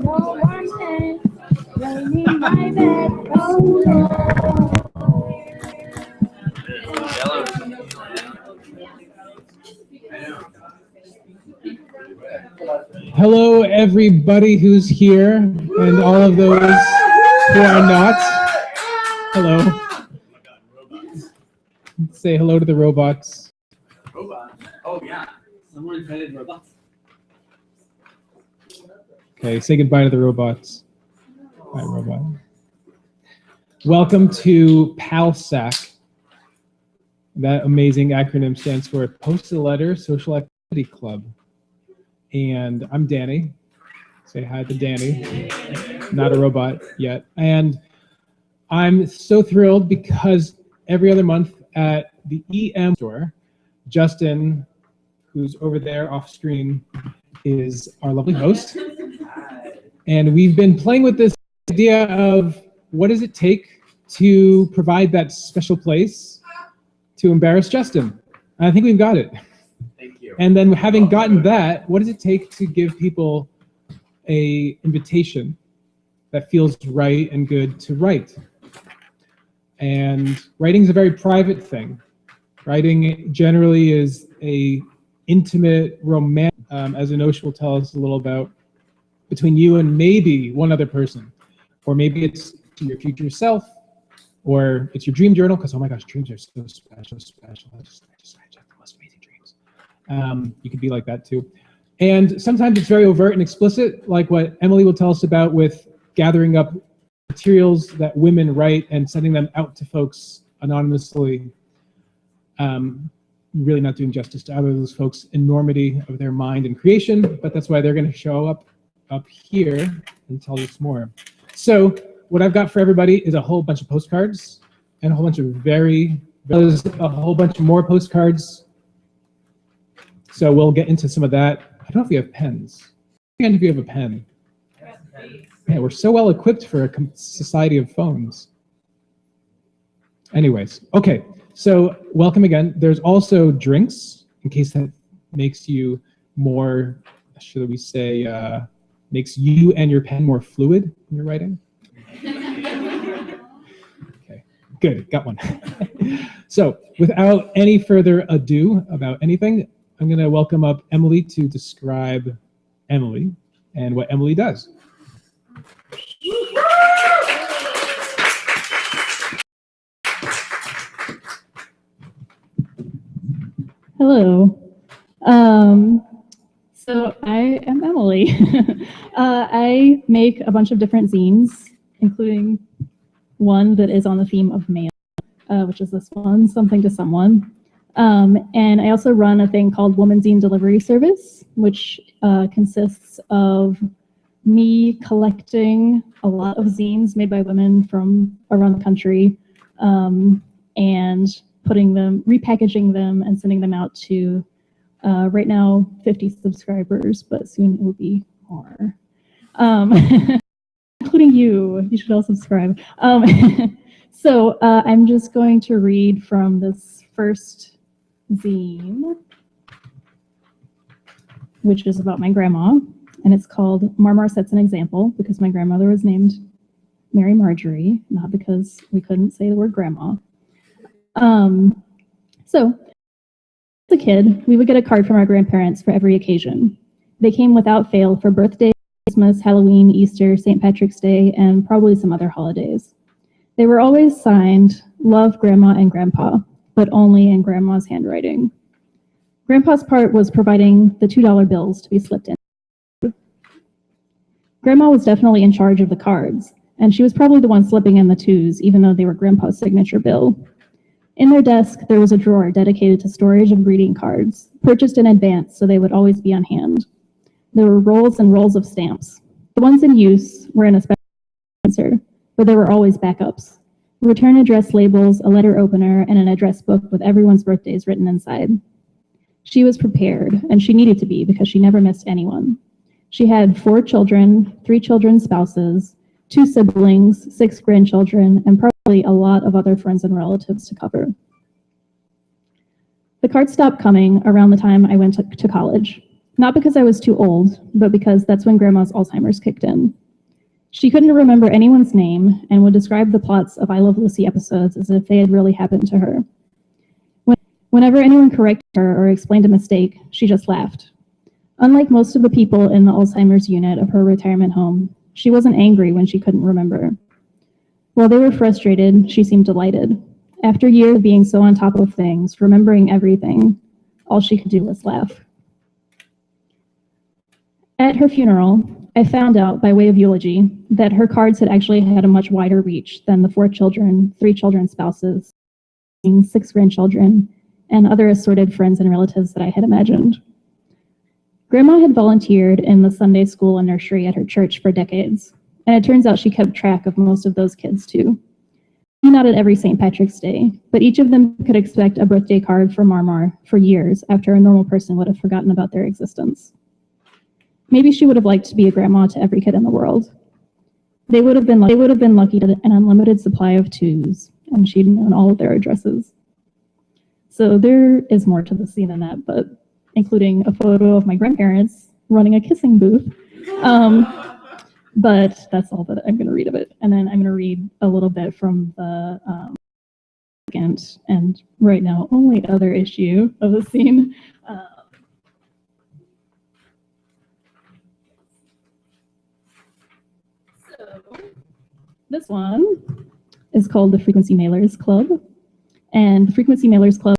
No one can laying in my bed. Oh no. Hello, everybody who's here, and all of those who are not. Hello. Say hello to the robots. Robots? Oh, yeah. Someone invented robots. Okay, say goodbye to the robots. Bye, robot. Welcome to Pal-Sac. That amazing acronym stands for Post a Letter Social Activity Club. And I'm Danny. Say hi to Danny. Not a robot yet. And I'm so thrilled because every other month at the EM store, Justin, who's over there off screen, is our lovely host. And we've been playing with this idea of what does it take to provide that special place to embarrass Justin. And I think we've got it. Thank you. And then having gotten that, what does it take to give people an invitation that feels right and good to write? And writing is a very private thing. Writing generally is a intimate, romantic, as Anosh will tell us a little about, between you and maybe one other person. Or maybe it's to your future self, or it's your dream journal, because oh my gosh, dreams are so special. I just have the most amazing dreams. You could be like that too. And sometimes it's very overt and explicit, like what Emily will tell us about with gathering up materials that women write and sending them out to folks anonymously. Really not doing justice to either of those folks' enormity of their mind and creation, but that's why they're going to show up here and tell us more. So what I've got for everybody is a whole bunch of postcards and a whole bunch of there's a whole bunch of more postcards. So we'll get into some of that. I don't know if we have pens. And if you have a pen. Yeah, we're so well equipped for a society of phones. Anyways, okay, so welcome again. There's also drinks, in case that makes you more, should we say, makes you and your pen more fluid when you're writing. Okay, good, got one. So without any further ado about anything, I'm going to welcome up Emily to describe Emily and what Emily does. Hello. So I am Emily. I make a bunch of different zines, including one that is on the theme of mail, which is this one, Something to Someone. And I also run a thing called Woman Zine Delivery Service, which consists of me collecting a lot of zines made by women from around the country and putting them, repackaging them and sending them out to right now 50 subscribers, but soon it will be more. Including you should all subscribe. So I'm just going to read from this first zine, which is about my grandma, and it's called Marmar Sets an Example, because my grandmother was named Mary Marjorie, not because we couldn't say the word grandma. So as a kid, we would get a card from our grandparents for every occasion. They came without fail for birthdays, Christmas, Halloween, Easter, St. Patrick's Day, and probably some other holidays. They were always signed, Love, Grandma, and Grandpa, but only in Grandma's handwriting. Grandpa's part was providing the $2 bills to be slipped in. Grandma was definitely in charge of the cards, and she was probably the one slipping in the twos, even though they were Grandpa's signature bill. In their desk, there was a drawer dedicated to storage of greeting cards, purchased in advance so they would always be on hand. There were rolls and rolls of stamps. The ones in use were in a special answer, but there were always backups. Return address labels, a letter opener, and an address book with everyone's birthdays written inside. She was prepared, and she needed to be because she never missed anyone. She had 4 children, 3 children's spouses, 2 siblings, 6 grandchildren, and probably a lot of other friends and relatives to cover. The cards stopped coming around the time I went to college. Not because I was too old, but because that's when Grandma's Alzheimer's kicked in. She couldn't remember anyone's name and would describe the plots of I Love Lucy episodes as if they had really happened to her. Whenever anyone corrected her or explained a mistake, she just laughed. Unlike most of the people in the Alzheimer's unit of her retirement home, she wasn't angry when she couldn't remember. While they were frustrated, she seemed delighted. After years of being so on top of things, remembering everything, all she could do was laugh. At her funeral, I found out by way of eulogy that her cards had actually had a much wider reach than the 4 children, 3 children's spouses, 6 grandchildren, and other assorted friends and relatives that I had imagined. Grandma had volunteered in the Sunday school and nursery at her church for decades, and it turns out she kept track of most of those kids too. Not at every St. Patrick's Day, but each of them could expect a birthday card from Marmar for years after a normal person would have forgotten about their existence. Maybe she would have liked to be a grandma to every kid in the world. They would have been lucky to an unlimited supply of 2s, and she'd known all of their addresses. So there is more to the scene than that, but including a photo of my grandparents running a kissing booth. But that's all that I'm going to read of it. And then I'm going to read a little bit from the second and right now only other issue of the scene. So this one is called the Frequency Mailers Club. And the Frequency Mailers Club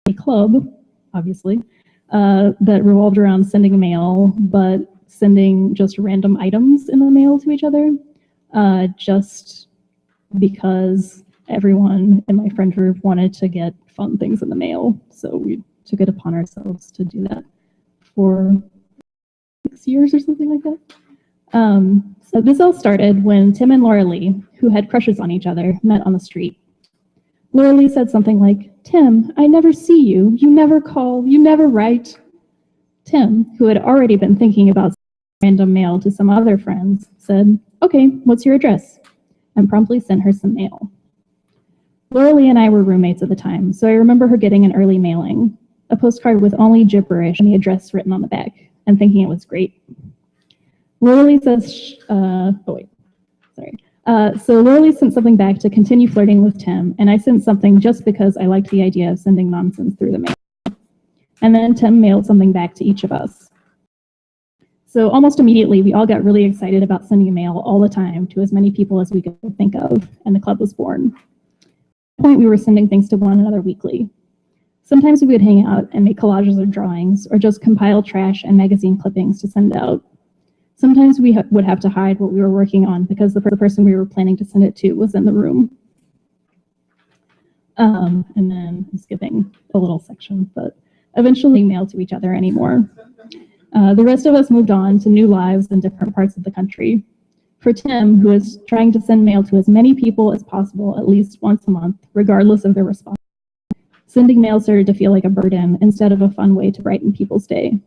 is a club, obviously, that revolved around sending mail, but sending just random items in the mail to each other, just because everyone in my friend group wanted to get fun things in the mail. So we took it upon ourselves to do that for 6 years or something like that. So this all started when Tim and Laura Lee, who had crushes on each other, met on the street. Laura Lee said something like, "Tim, I never see you. You never call. You never write." Tim, who had already been thinking about random mail to some other friends, said, "Okay, what's your address?" and promptly sent her some mail. Laura Lee and I were roommates at the time, so I remember her getting an early mailing, a postcard with only gibberish and the address written on the back, and thinking it was great. Laura Lee says, so Laura Lee sent something back to continue flirting with Tim, and I sent something just because I liked the idea of sending nonsense through the mail. And then Tim mailed something back to each of us. So almost immediately, we all got really excited about sending mail all the time to as many people as we could think of, and the club was born. At that point, we were sending things to one another weekly. Sometimes we would hang out and make collages of drawings, or just compile trash and magazine clippings to send out. Sometimes we would have to hide what we were working on because the person we were planning to send it to was in the room. And then I'm skipping a little section, but eventually mail to each other anymore. The rest of us moved on to new lives in different parts of the country. For Tim, who was trying to send mail to as many people as possible at least once a month, regardless of their response, sending mail started to feel like a burden instead of a fun way to brighten people's day.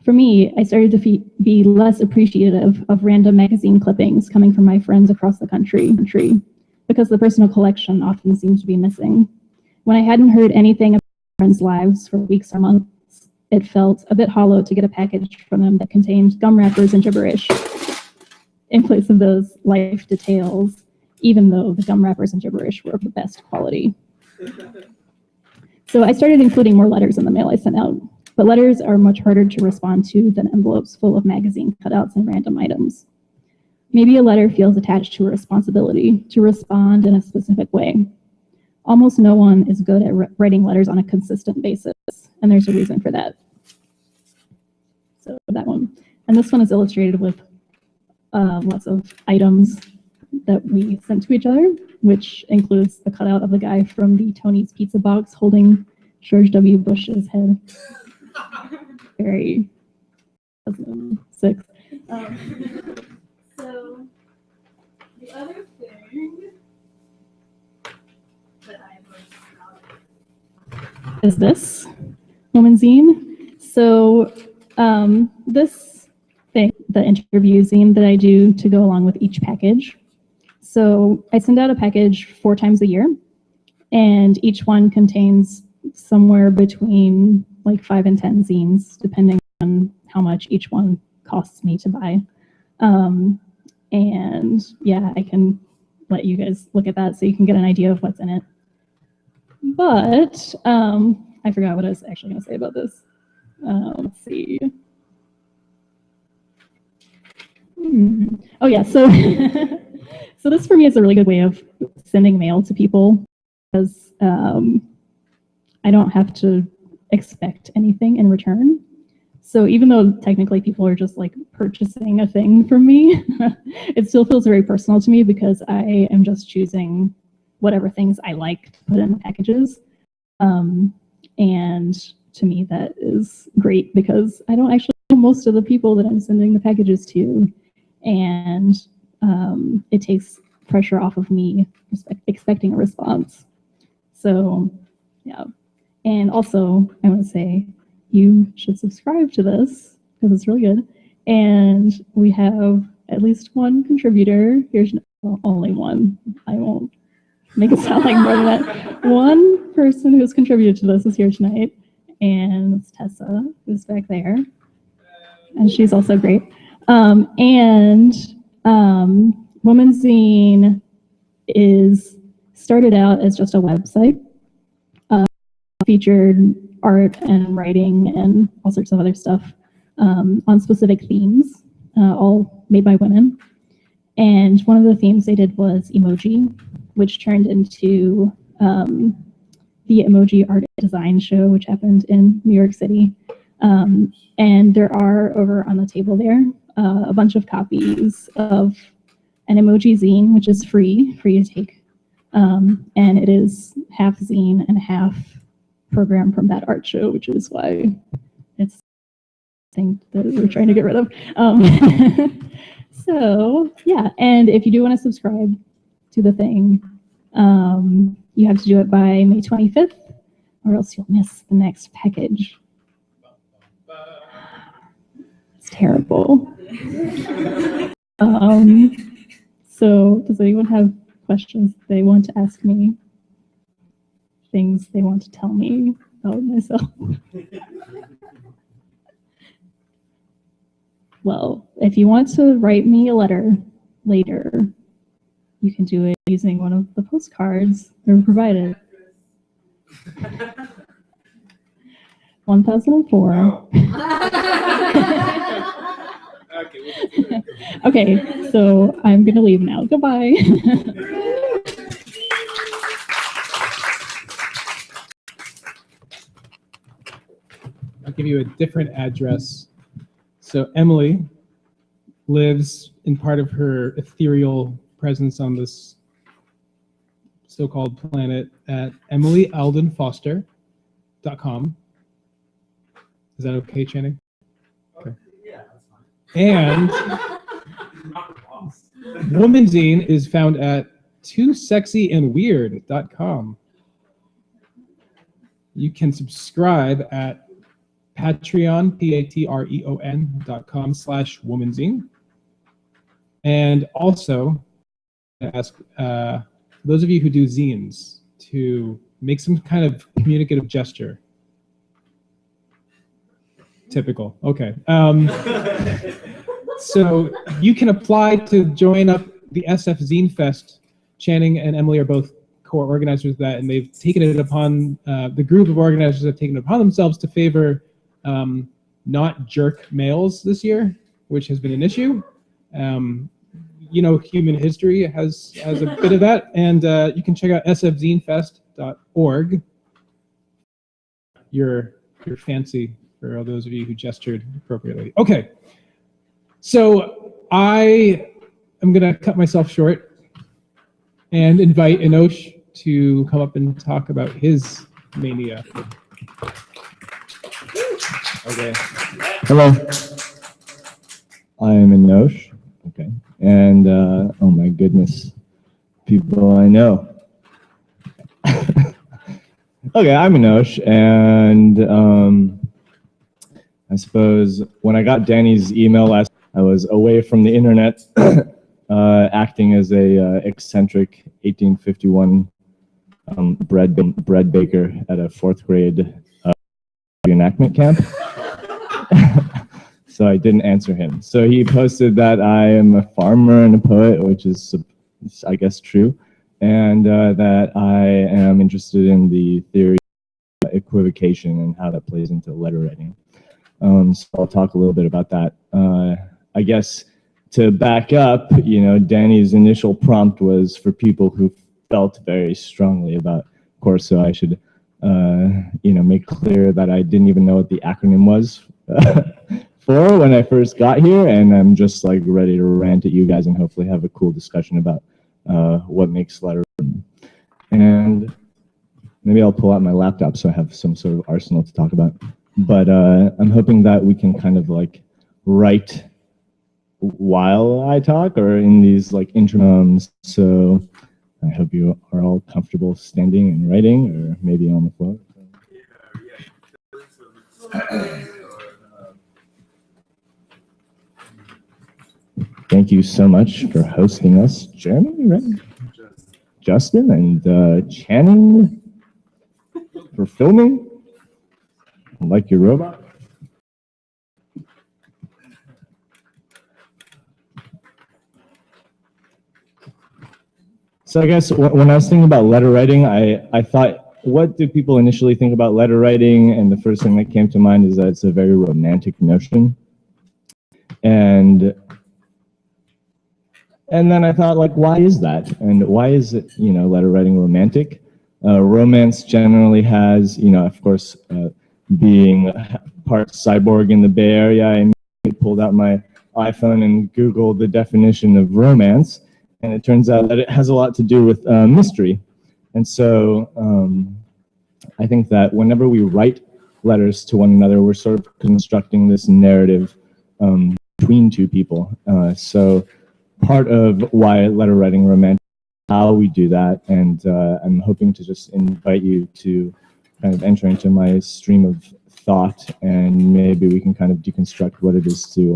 For me, I started to be less appreciative of random magazine clippings coming from my friends across the country because the personal collection often seemed to be missing. When I hadn't heard anything about friends' lives for weeks or months, it felt a bit hollow to get a package from them that contained gum wrappers and gibberish in place of those life details, even though the gum wrappers and gibberish were of the best quality. So I started including more letters in the mail I sent out. But letters are much harder to respond to than envelopes full of magazine cutouts and random items. Maybe a letter feels attached to a responsibility to respond in a specific way. Almost no one is good at writing letters on a consistent basis, and there's a reason for that. So that one. And this one is illustrated with lots of items that we sent to each other, which includes the cutout of the guy from the Tony's Pizza Box holding George W. Bush's head. Very 2006. So the other thing that I'm proud of is this woman zine. So this thing, the interview zine that I do to go along with each package. So I send out a package 4 times a year, and each one contains somewhere between like 5 and 10 zines, depending on how much each one costs me to buy. And yeah, I can let you guys look at that so you can get an idea of what's in it. But I forgot what I was actually going to say about this. Let's see. Oh yeah, so so this for me is a really good way of sending mail to people, because I don't have to expect anything in return. So even though technically people are just like purchasing a thing from me, it still feels very personal to me because I am just choosing whatever things I like to put in the packages. And to me, that is great because I don't actually know most of the people that I'm sending the packages to. And it takes pressure off of me expecting a response. So yeah. And also, I want to say, you should subscribe to this because it's really good. And we have at least one contributor. Here's only one. I won't make it sound like more than that. One person who's contributed to this is here tonight, and it's Tessa, who's back there. And she's also great. Woman's Zine is started out as just a website, featured art and writing and all sorts of other stuff on specific themes, all made by women. And one of the themes they did was emoji, which turned into the Emoji Art Design Show, which happened in New York City. And there are over on the table there a bunch of copies of an emoji zine, which is free to take. And it is half zine and half program from that art show, which is why it's a thing that we're trying to get rid of. So yeah, and if you do want to subscribe to the thing, you have to do it by May 25th, or else you'll miss the next package. It's terrible. So does anyone have questions they want to ask me? Things they want to tell me about myself? Well, if you want to write me a letter later, you can do it using one of the postcards that were provided. 1004. Okay, so I'm going to leave now. Goodbye. I'll give you a different address. So Emily lives in part of her ethereal presence on this so-called planet at emilyaldenfoster.com. Is that okay, Channing? Okay. Yeah, that's fine. And Woman's Zine is found at toosexyandweird.com. You can subscribe at Patreon, patreon.com/womanzine. And also, ask those of you who do zines to make some kind of communicative gesture. Typical. Okay. So you can apply to join up the SF Zine Fest. Channing and Emily are both co-organizers of that, and they've taken it upon, the group of organizers have taken it upon themselves to favor not jerk males this year, which has been an issue. You know, human history has a bit of that, and you can check out sfzinefest.org. You're fancy for all those of you who gestured appropriately. Okay, so I am gonna cut myself short and invite Enosh to come up and talk about his mania. Okay. Hello. I am Enosh. Okay. And oh my goodness, people I know. Okay, I'm Enosh, and I suppose when I got Danny's email last, I was away from the internet, acting as a eccentric 1851 bread baker at a 4th grade reenactment camp. So I didn't answer him. So he posted that I am a farmer and a poet, which is, I guess, true, and that I am interested in the theory of equivocation and how that plays into letter writing. So I'll talk a little bit about that. I guess to back up, Danny's initial prompt was for people who felt very strongly about Corso. I should, make clear that I didn't even know what the acronym was for when I first got here, and I'm just like ready to rant at you guys and hopefully have a cool discussion about what makes letter. And maybe I'll pull out my laptop so I have some sort of arsenal to talk about. But I'm hoping that we can kind of like write while I talk or in these like interims. So I hope you are all comfortable standing and writing, or maybe on the floor. Thank you so much for hosting us, Jeremy, right? Justin, and Channing for filming. I like your robot. So I guess when I was thinking about letter writing, I thought, what do people initially think about letter writing? And the first thing that came to mind is that it's a very romantic notion. And then I thought, like, why is that? And why is it, letter writing romantic? Romance generally has, of course, being part cyborg in the Bay Area, I pulled out my iPhone and Googled the definition of romance, and it turns out that it has a lot to do with mystery. And so I think that whenever we write letters to one another, we're sort of constructing this narrative between two people. So part of why letter writing romantic, how we do that, and I'm hoping to just invite you to kind of enter into my stream of thought, and maybe we can kind of deconstruct what it is to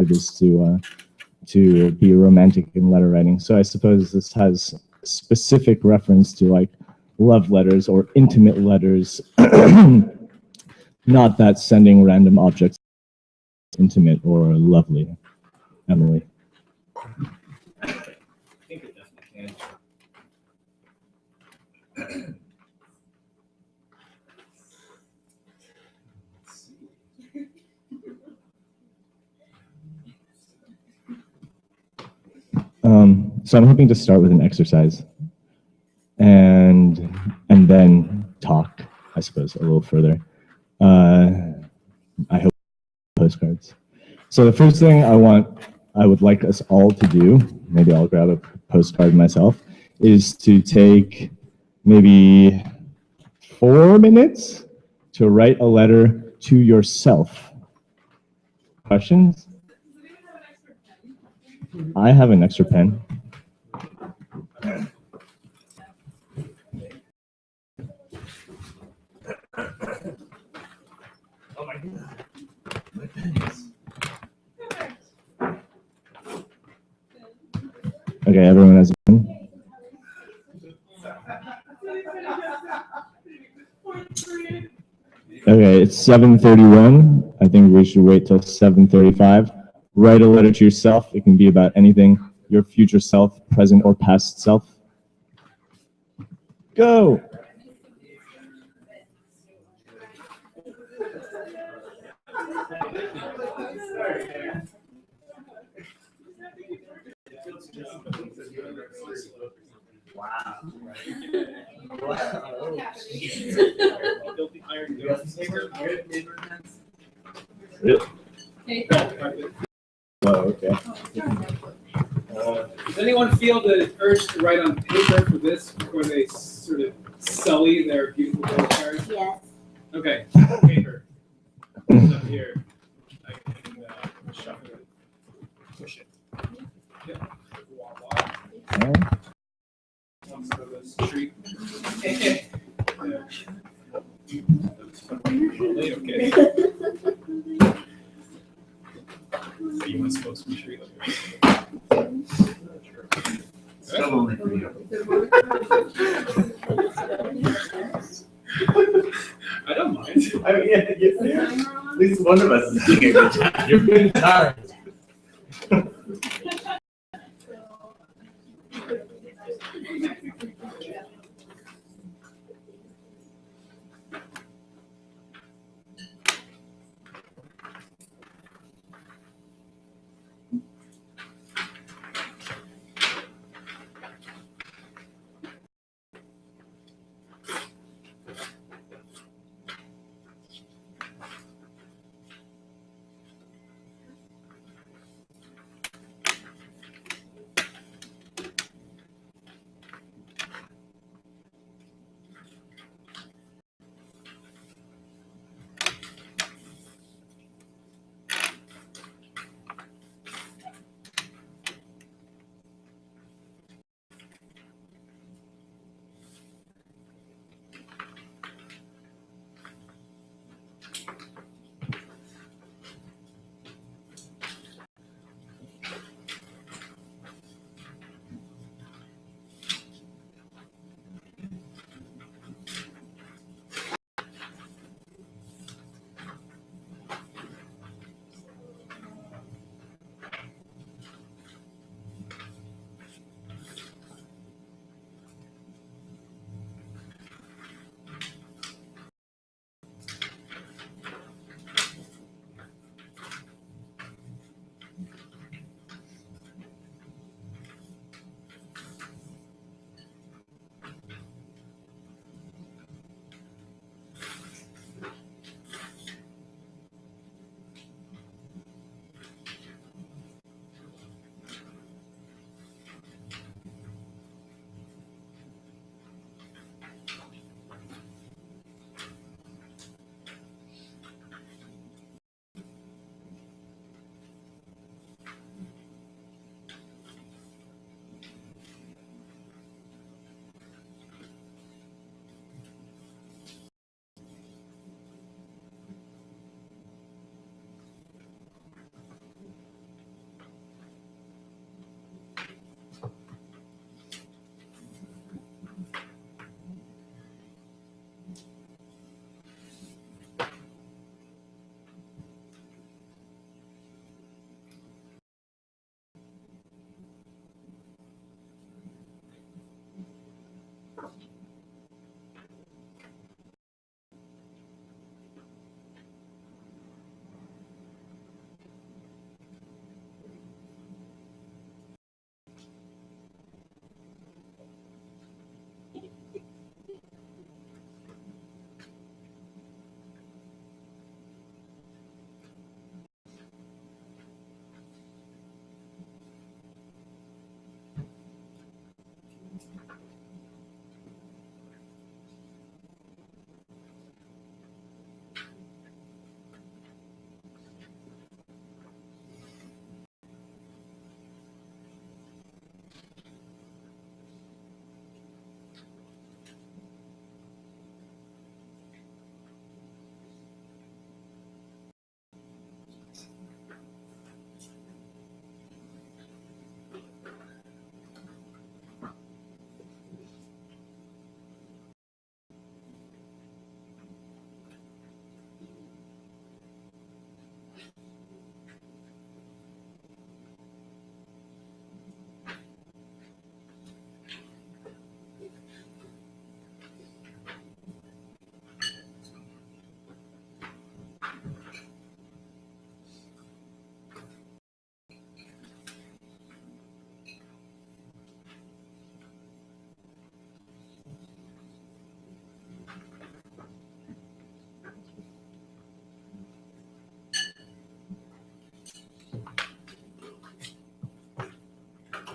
be romantic in letter writing. So I suppose this has specific reference to like love letters or intimate letters, not that sending random objects intimate or lovely. Emily. I think it definitely can. So I'm hoping to start with an exercise and then talk, I suppose, a little further. I hope postcards. So the first thing I would like us all to do, maybe I'll grab a postcard myself, is to take maybe 4 minutes to write a letter to yourself. Questions? I have an extra pen. Oh my God. My Okay, everyone has a pen? Okay, it's 7:31. I think we should wait till 7:35. Write a letter to yourself. It can be about anything, your future self, present or past self. Go! Oh, okay. Does anyone feel the urge to write on paper for this before they sort of sully their beautiful postcards? Yes. Okay, paper. It's up here. I can shuffle it. Push it. Yep. Wah, wah. Some sort of a street. Okay. You want to smoke some tree later? Still only for you. I don't mind. I mean, At least one of us is doing a good job. You're good at time.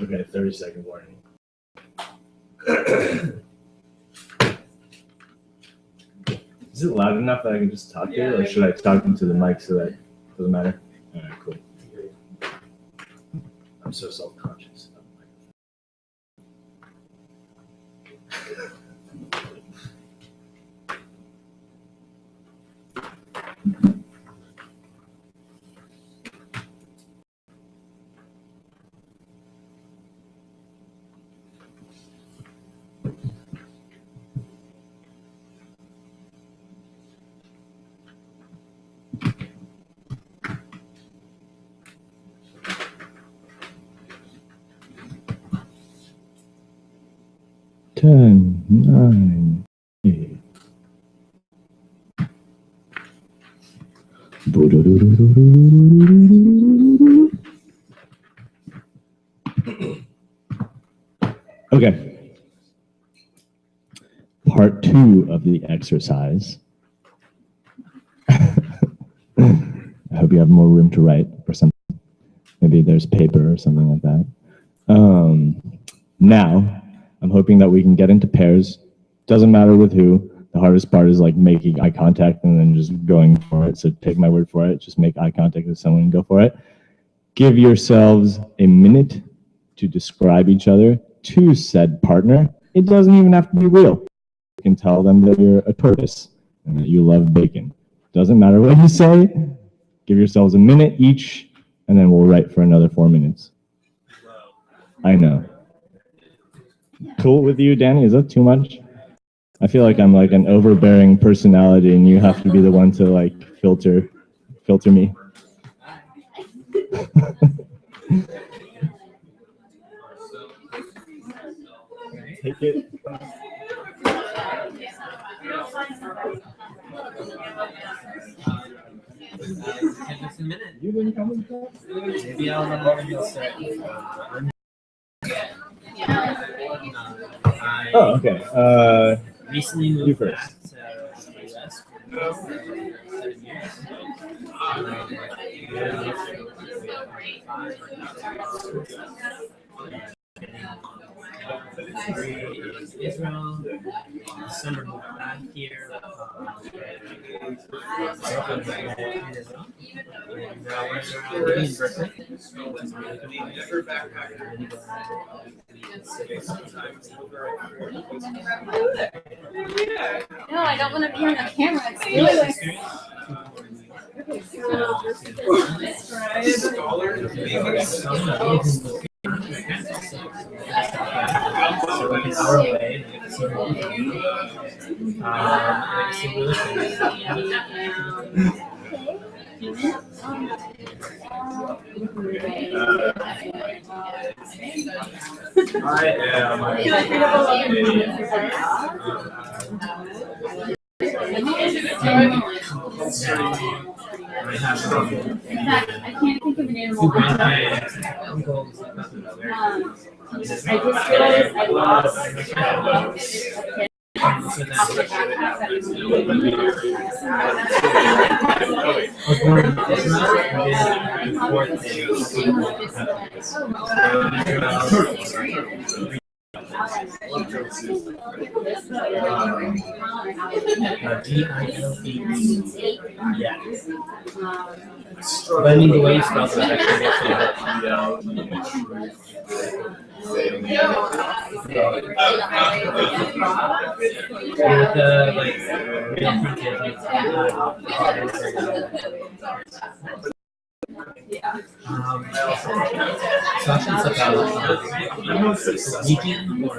Okay, 30-second warning. Is it loud enough that I can just talk here, or should I talk into the mic so that it doesn't matter? All right, cool. I'm so self-conscious. 10, 9, 8. Okay. Part 2 of the exercise. I hope you have more room to write or something. Maybe there's paper or something like that. Now, I'm hoping that we can get into pairs. Doesn't matter with who. The hardest part is like making eye contact and then just going for it. So take my word for it. Just make eye contact with someone and go for it. Give yourselves a minute to describe each other to said partner. It doesn't even have to be real. You can tell them that you're a tortoise and that you love bacon. Doesn't matter what you say. Give yourselves a minute each, and then we'll write for another 4 minutes. I know. Cool with you, Danny? Is that too much? I feel like I'm like an overbearing personality, and you have to be the one to like filter me. Take it. Just a minute. You didn't come with that? Maybe I'll remember you'll say. Oh, okay. Recently You moved first. back to the US for 7 years. Israel. Summer moved back here. Now we're living in Berkeley, which is really good. No, I don't want to be on the camera. It's really I can't think of an animal. I just realized I lost a kid. I was born in Israel and then fourth yeah. But I mean the way you spell it actually with the like real so actually it's about a region or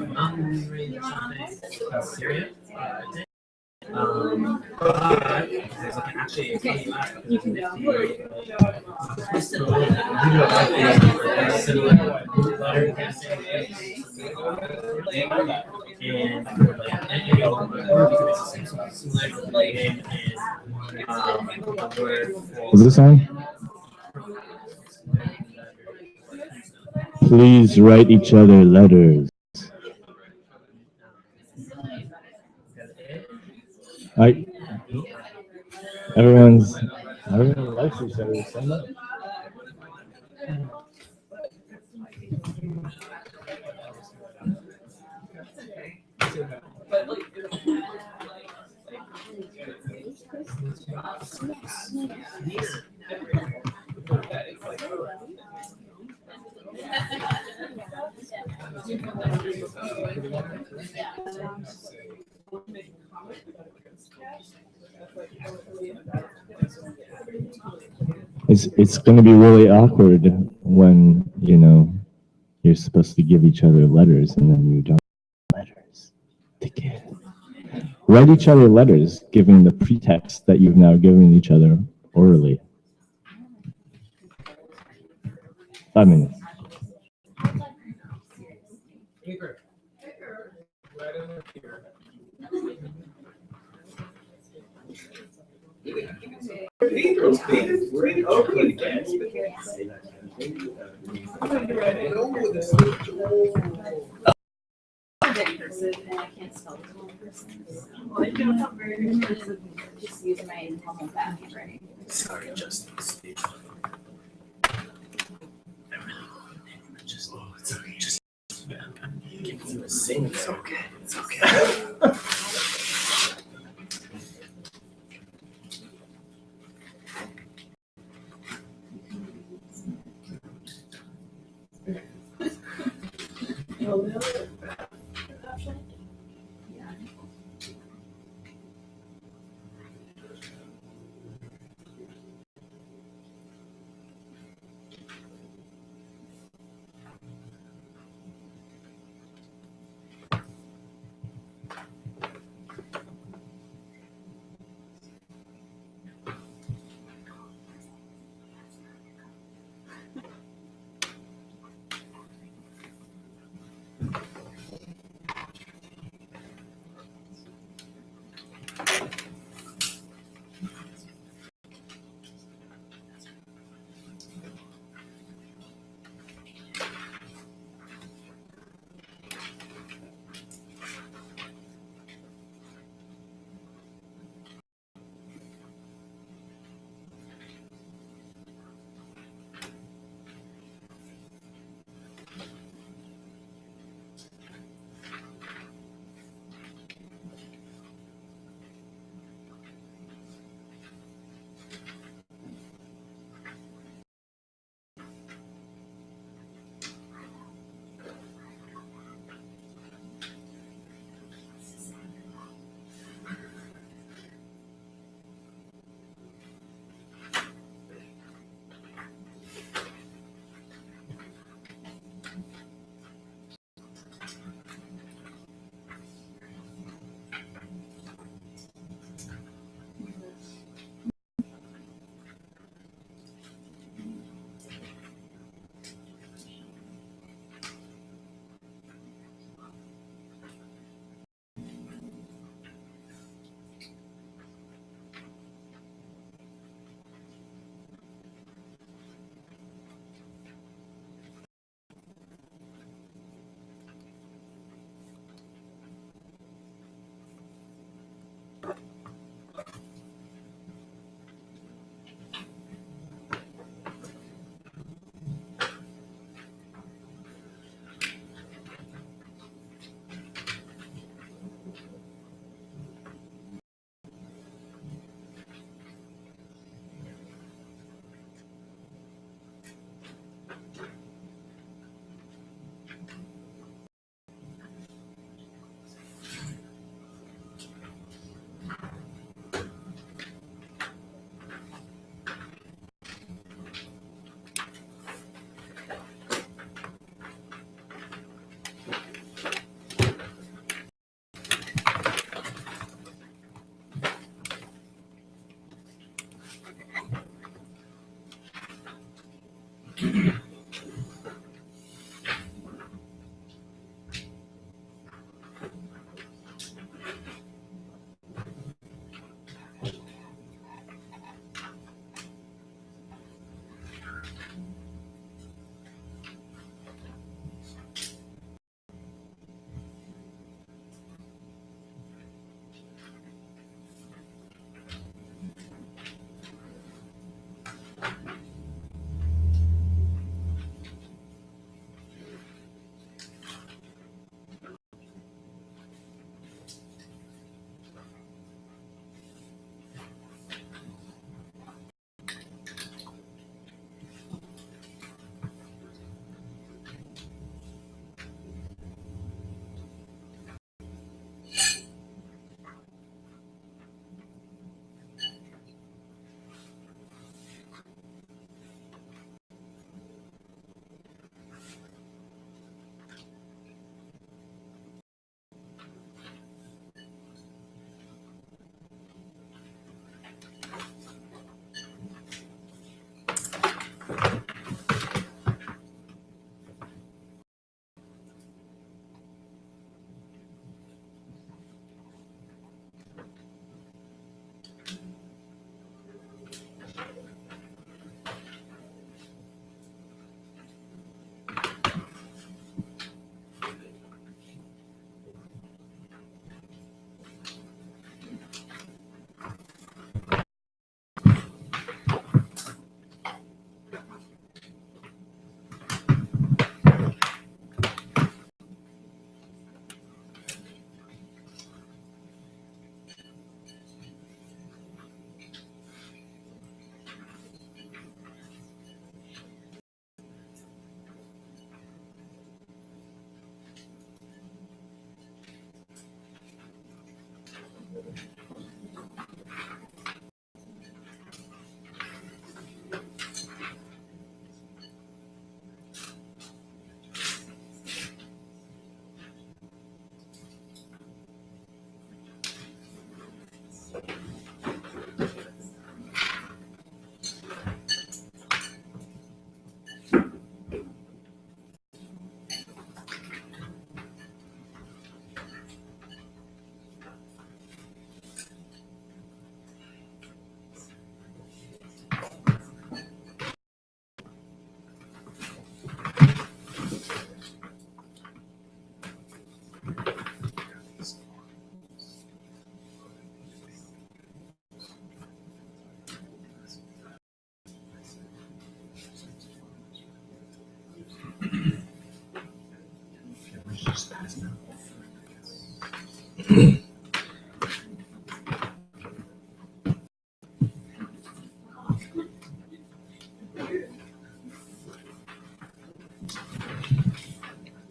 mountain range in Syria. There's like actually a funny last because there's Is this on? Please write each other letters. Everyone likes each other so much. It's going to be really awkward when, you know, you're supposed to give each other letters and then you don't have letters to give. Write each other letters, giving the pretext that you've now given each other orally. 5 minutes. And I can't spell this one person. Just use my normal bad handwriting. Sorry, just speech. It's okay. Just give you a sing. It's okay. It's okay.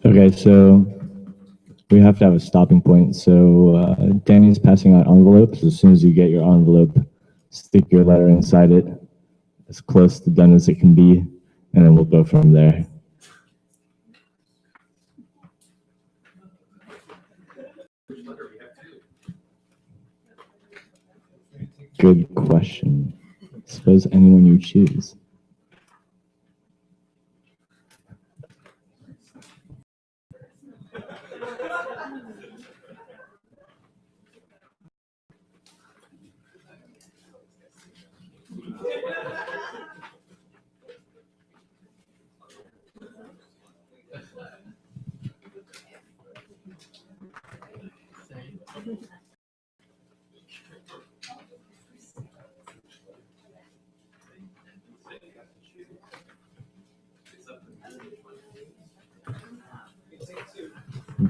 Okay, so we have to have a stopping point. So Danny's passing out envelopes. As soon as you get your envelope, stick your letter inside it, as close to done as it can be, and then we'll go from there. Good question. Suppose anyone you choose.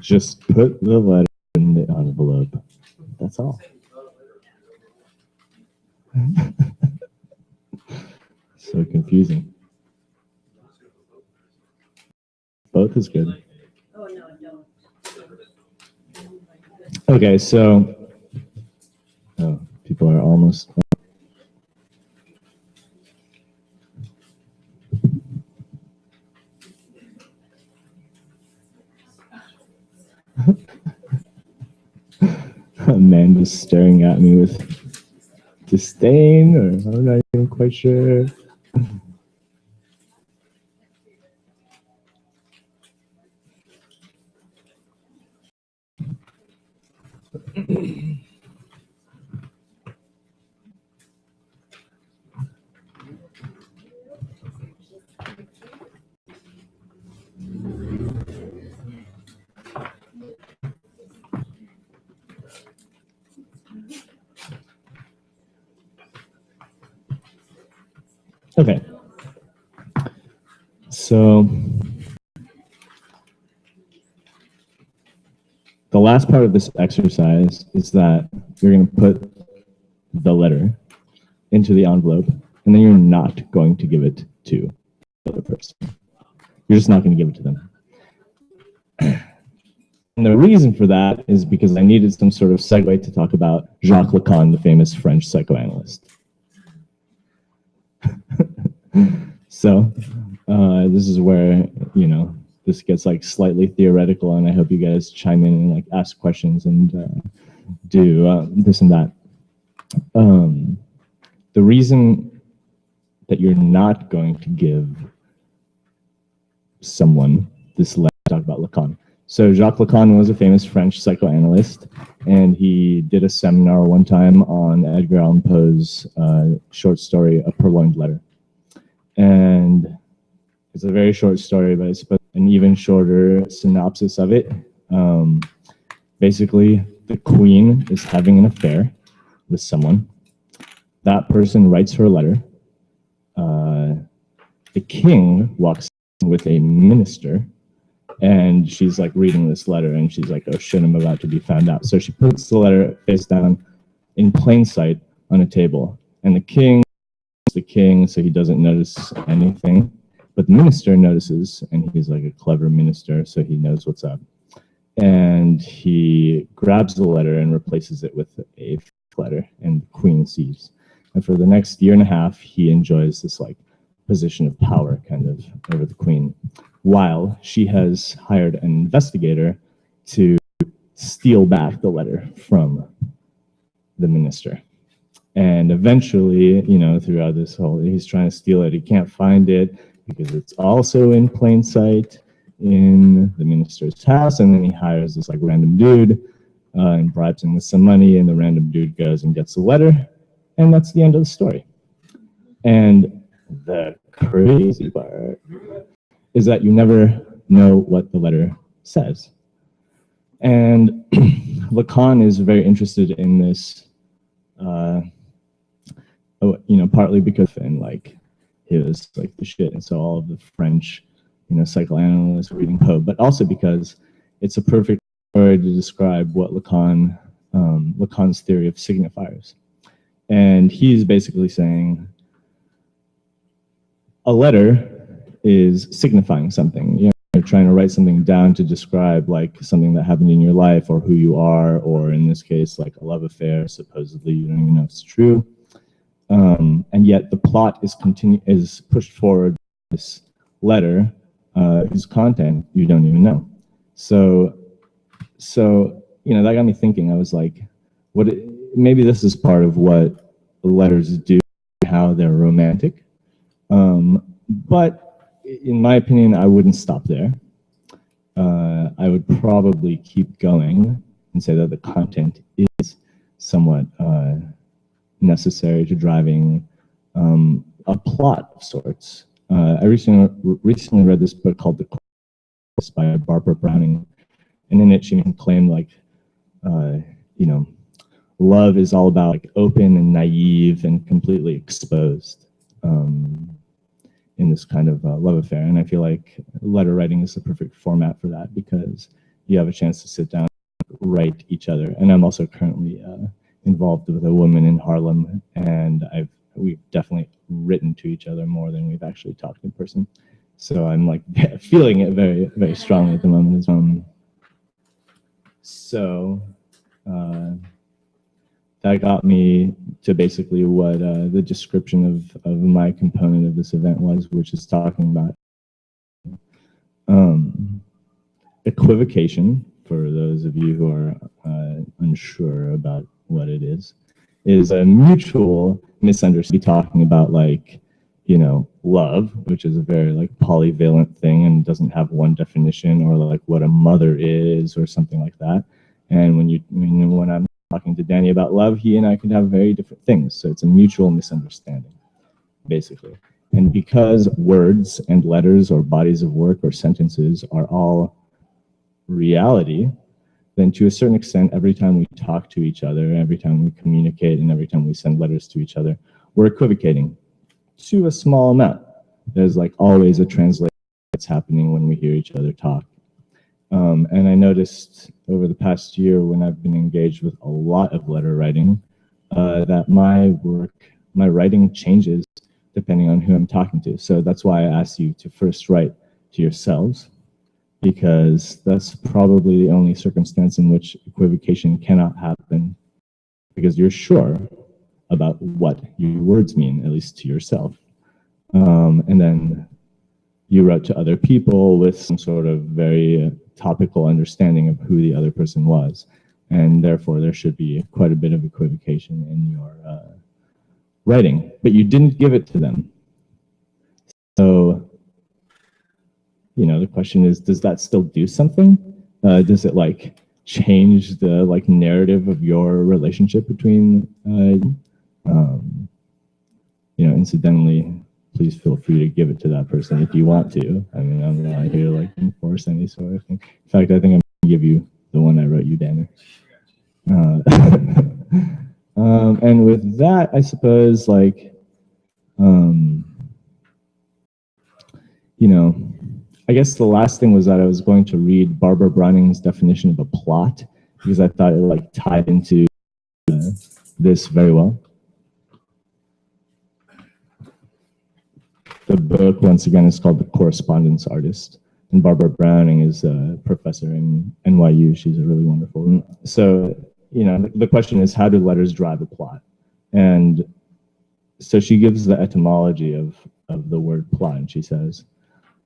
Just put the letter in the envelope. That's all. So confusing. Both is good. Oh, no, don't. Okay, so people are almost. Amanda's staring at me with disdain, or I'm not even quite sure. Okay. So the last part of this exercise is that you're going to put the letter into the envelope, and then you're not going to give it to the other person. You're just not going to give it to them. And the reason for that is because I needed some sort of segue to talk about Jacques Lacan, the famous French psychoanalyst. So this is where, you know, this gets like slightly theoretical, and I hope you guys chime in and like ask questions and do this and that. The reason that you're not going to give someone this letter, talk about Lacan. So Jacques Lacan was a famous French psychoanalyst, and he did a seminar one time on Edgar Allan Poe's short story, A Purloined Letter. And it's a very short story, but it's an even shorter synopsis of it. Basically, the queen is having an affair with someone. That person writes her a letter. The king walks in with a minister, and she's like reading this letter, and she's like, oh shit, I'm about to be found out. So she puts the letter face down in plain sight on a table, and the king is the king, so he doesn't notice anything. But the minister notices, and he's like a clever minister, so he knows what's up. and he grabs the letter and replaces it with a letter, and the queen sees. And for the next year and a half, he enjoys this like position of power kind of over the queen, while she has hired an investigator to steal back the letter from the minister. And eventually, you know, throughout this whole, he's trying to steal it. He can't find it because it's also in plain sight in the minister's house. And then he hires this like random dude and bribes him with some money. And the random dude goes and gets the letter. And that's the end of the story. And the crazy part is that you never know what the letter says. And Lacan is very interested in this, you know, partly because and like he was like the shit, and so all of the French, you know, psychoanalysts were reading Poe, but also because it's a perfect word to describe what Lacan's theory of signifiers. And he's basically saying a letter is signifying something. You know, you're trying to write something down to describe like something that happened in your life or who you are, or in this case, like a love affair. Supposedly, you don't even know if it's true. And yet the plot is pushed forward this letter whose content you don't even know. So you know, that got me thinking. I was like, maybe this is part of what letters do, how they're romantic. But in my opinion, I wouldn't stop there. I would probably keep going and say that the content is somewhat necessary to driving a plot of sorts. I recently read this book called The Correspondence by Barbara Browning, and in it she claimed like, you know, love is all about like open and naive and completely exposed in this kind of love affair. And I feel like letter writing is the perfect format for that, because you have a chance to sit down and write each other. And I'm also currently involved with a woman in Harlem, and we've definitely written to each other more than we've actually talked in person. So I'm like feeling it very, very strongly at the moment as well. So that got me to basically what the description of my component of this event was, which is talking about equivocation. For those of you who are unsure about what it is a mutual misunderstanding, talking about like, you know, love, which is a very like polyvalent thing and doesn't have one definition, or like what a mother is or something like that. And when I'm talking to Danny about love, he and I could have very different things. So it's a mutual misunderstanding, basically. And because words and letters or bodies of work or sentences are all reality, then to a certain extent, every time we talk to each other, every time we communicate, and every time we send letters to each other, we're equivocating to a small amount. There's like always a translation that's happening when we hear each other talk. And I noticed over the past year, when I've been engaged with a lot of letter writing, that my writing changes depending on who I'm talking to. So that's why I asked you to first write to yourselves, because that's probably the only circumstance in which equivocation cannot happen, because you're sure about what your words mean, at least to yourself. And then you wrote to other people with some sort of very topical understanding of who the other person was. And therefore, there should be quite a bit of equivocation in your writing, but you didn't give it to them. So, you know, the question is, does that still do something? Does it like change the like narrative of your relationship between, you know, incidentally, please feel free to give it to that person if you want to. I mean, I'm not here to like enforce any sort of thing. In fact, I think I'm gonna give you the one I wrote you, Danny. And with that, I suppose, like, you know, I guess the last thing was that I was going to read Barbara Browning's definition of a plot, because I thought it like tied into this very well. The book, once again, is called The Correspondence Artist And Barbara Browning is a professor in NYU. She's a really wonderful one. So, the question is, how do letters drive a plot? And so she gives the etymology of the word plot, and she says,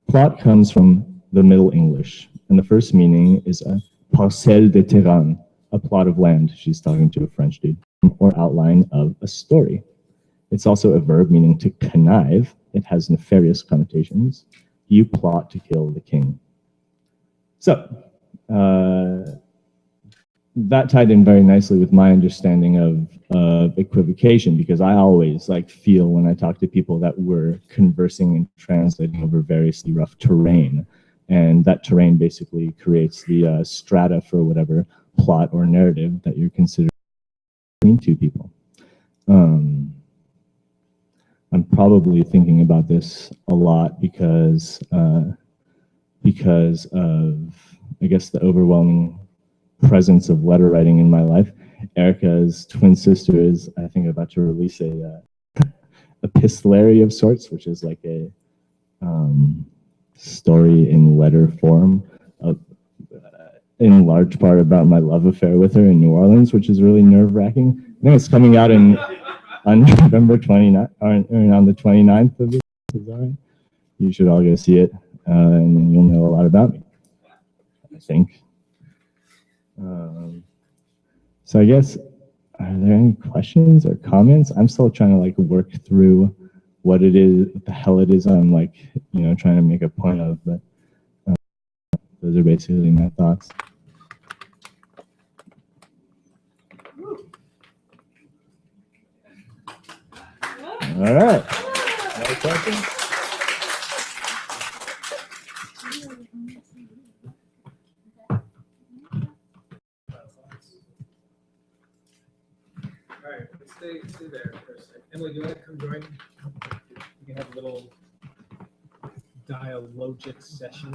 plot comes from the Middle English, and the first meaning is a parcelle de terrain, a plot of land. She's talking to a French dude, or outline of a story. It's also a verb meaning to connive. It has nefarious connotations. You plot to kill the king. So, that tied in very nicely with my understanding of equivocation, because I always feel when I talk to people that we're conversing and translating over variously rough terrain, and that terrain basically creates the strata for whatever plot or narrative that you're considering between two people. I'm probably thinking about this a lot because of, I guess, the overwhelming presence of letter writing in my life. Erica's twin sister is, I think, about to release a epistolary of sorts, which is like a story in letter form, in large part about my love affair with her in New Orleans, which is really nerve-wracking. I think it's coming out on November 29th, or on the 29th of this. Is that right? You should all go see it, and then you'll know a lot about me, I think. So I guess, are there any questions or comments? I'm still trying to work through what it is, what the hell it is I'm trying to make a point of, but those are basically my thoughts. All right. No questions? All right, let's stay there for a second. Emily, do you want to come join? We can have a little dialogic session.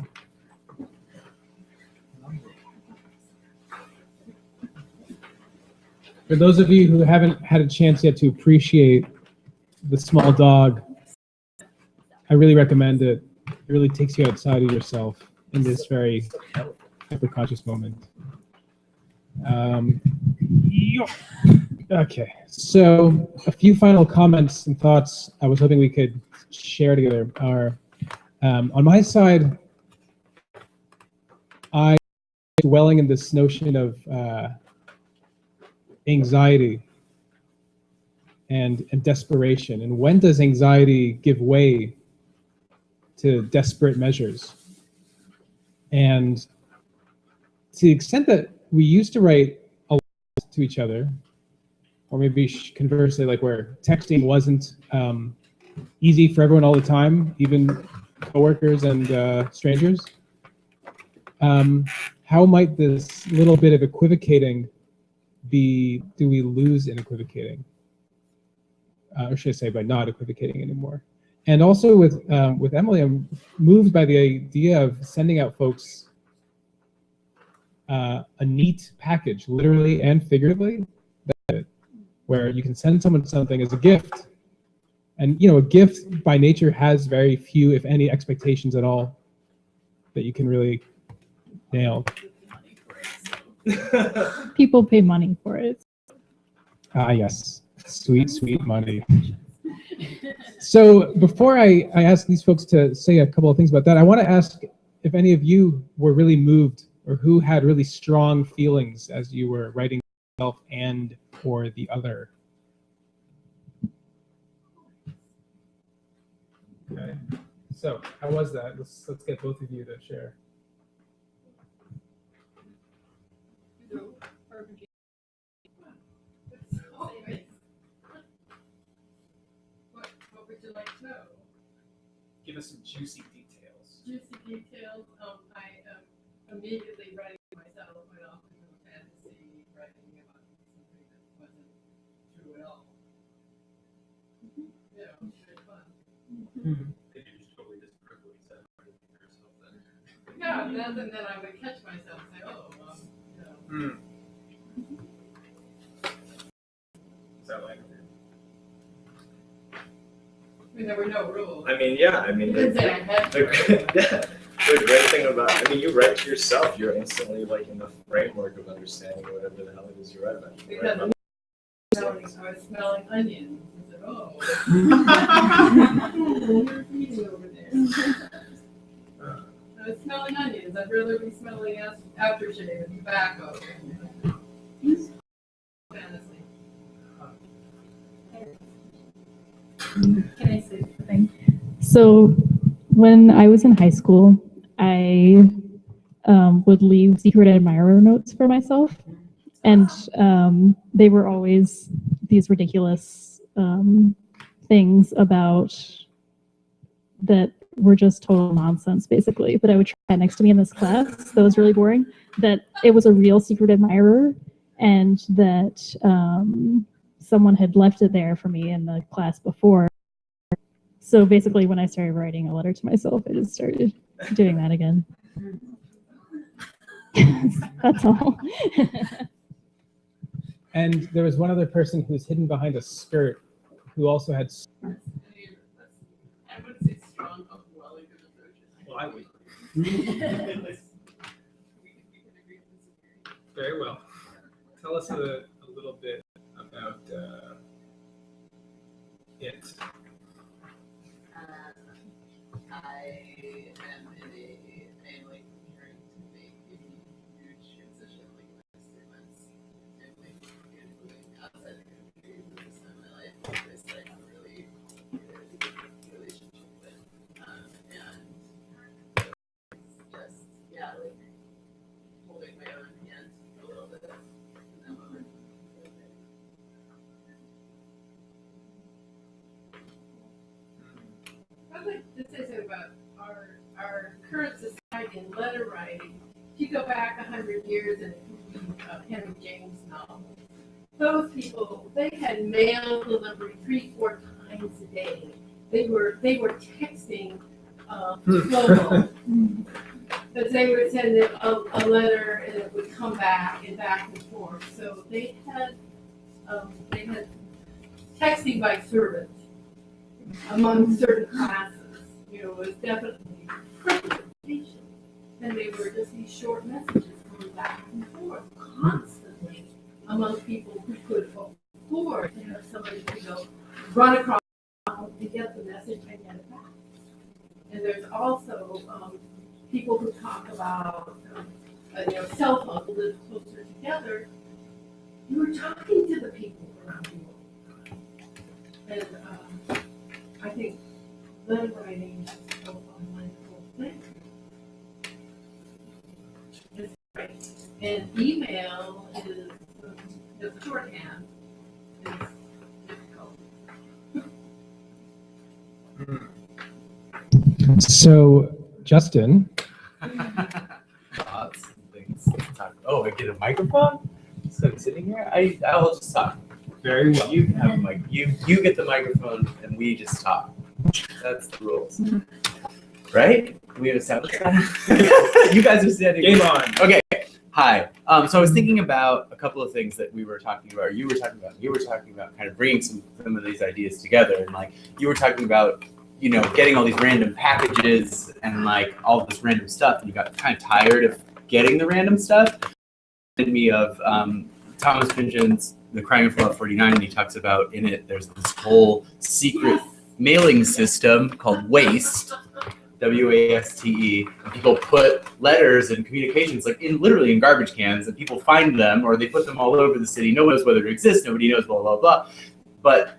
For those of you who haven't had a chance yet to appreciate the small dog, I really recommend it. It really takes you outside of yourself in this very hyper-conscious moment. Okay, so a few final comments and thoughts I was hoping we could share together are, on my side, I'm dwelling in this notion of anxiety and desperation, and when does anxiety give way to desperate measures? And to the extent that we used to write a lot to each other, or maybe conversely, where texting wasn't easy for everyone all the time, even coworkers and strangers, how might this little bit of equivocating do we lose in equivocating? Or should I say by not equivocating anymore? And also with Emily, I'm moved by the idea of sending out folks a neat package, literally and figuratively, where you can send someone something as a gift. And a gift by nature has very few, if any, expectations at all that you can really nail. People pay money for it. Ah, yes. Sweet, sweet money. So before I ask these folks to say a couple of things about that, I want to ask if any of you were really moved or who had really strong feelings as you were writing yourself and or the other. Okay. So how was that? Let's get both of you to share. What would you like to know? Give us some juicy details. Juicy details. I immediately writing myself went off into a fantasy, writing about something that wasn't true at all. Yeah, it was very fun. Mm-hmm. Yeah, and then I would catch myself and say, oh, Is that like? I mean, there were no rules. I mean, yeah. I mean, You didn't say I had to. yeah. The great thing about, I mean, you write to yourself, you're instantly like in the framework of understanding whatever the hell it is you write about. You write about I was smelling onions. I said, oh. You're eating over there. I was smelling onions. I'd rather be smelling aftershave and tobacco. Fantasy. Can I say something? So when I was in high school, I would leave secret admirer notes for myself. And they were always these ridiculous things about that were just total nonsense, basically. But I would try that next to me in this class. That was really boring. That it was a real secret admirer, and that someone had left it there for me in the class before. So basically, when I started writing a letter to myself, I just started doing that again. That's all. And there was one other person who was hidden behind a skirt who also had. I would say strong, overwhelming approaches. Well, I would. We can agree to disagree. Very well. Tell us a little bit about it. I am in a family preparing to make a huge transition like the next 3 months. And like moving outside the country for this time of my life, this I have a really good relationship with. And just like holding my own hand a little bit in that moment. I'd like to say something about our current society and letter writing. If you go back 100 years and Henry James novels, those people, they had mail delivery 3-4 times a day. They were texting global. Because they would send a letter and it would come back and forth. So they had texting by servant among certain classes. Was definitely communication. And they were just these short messages going back and forth constantly among people who could afford to have somebody to go run across to get the message and get it back. And there's also people who talk about cell phones that live closer together. You were talking to the people around you. And I think letter writing is a wonderful thing. It's great. And email is the shorthand is difficult. So, Justin. Lots of things to talk. Oh, I get a microphone? So I'm sitting here? I'll just talk. Very well. You have a mic. You get the microphone and we just talk. That's the rules. Right? We have established that? You guys are standing. Game on. Okay. Hi. So I was thinking about a couple of things that we were talking about, or you were talking about kind of bringing some of these ideas together. And like you were talking about, getting all these random packages and like all this random stuff, and you got kind of tired of getting the random stuff. It reminded me of Thomas Pynchon's The Crying of Fallout 49, and he talks about in it, there's this whole secret mailing system called Waste, W-A-S-T-E, and people put letters and communications literally in garbage cans, and people find them, or they put them all over the city. No one knows whether it exists, nobody knows, blah, blah, blah. But